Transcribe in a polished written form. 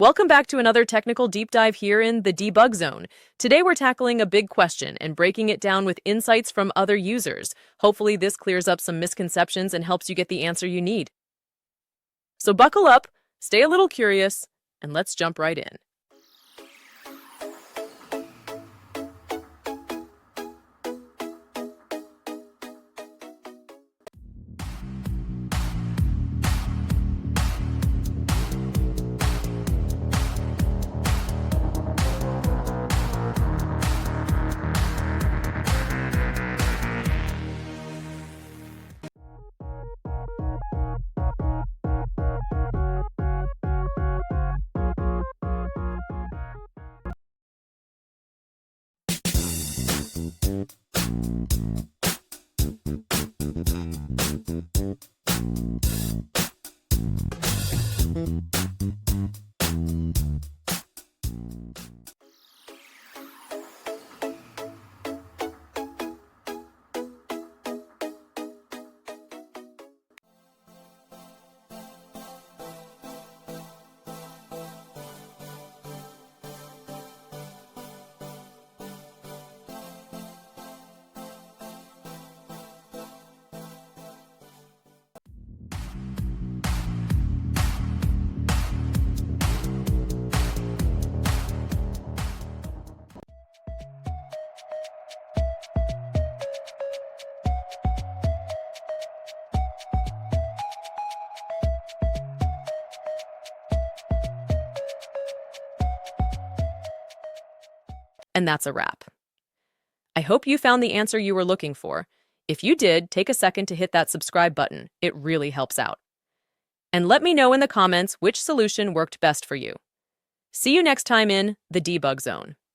Welcome back to another technical deep dive here in the debug zone. Today we're tackling a big question and breaking it down with insights from other users. Hopefully this clears up some misconceptions and helps you get the answer you need. So buckle up, stay a little curious, and let's jump right in. And that's a wrap. I hope you found the answer you were looking for. If you did, take a second to hit that subscribe button. It really helps out. And let me know in the comments which solution worked best for you. See you next time in the debug zone.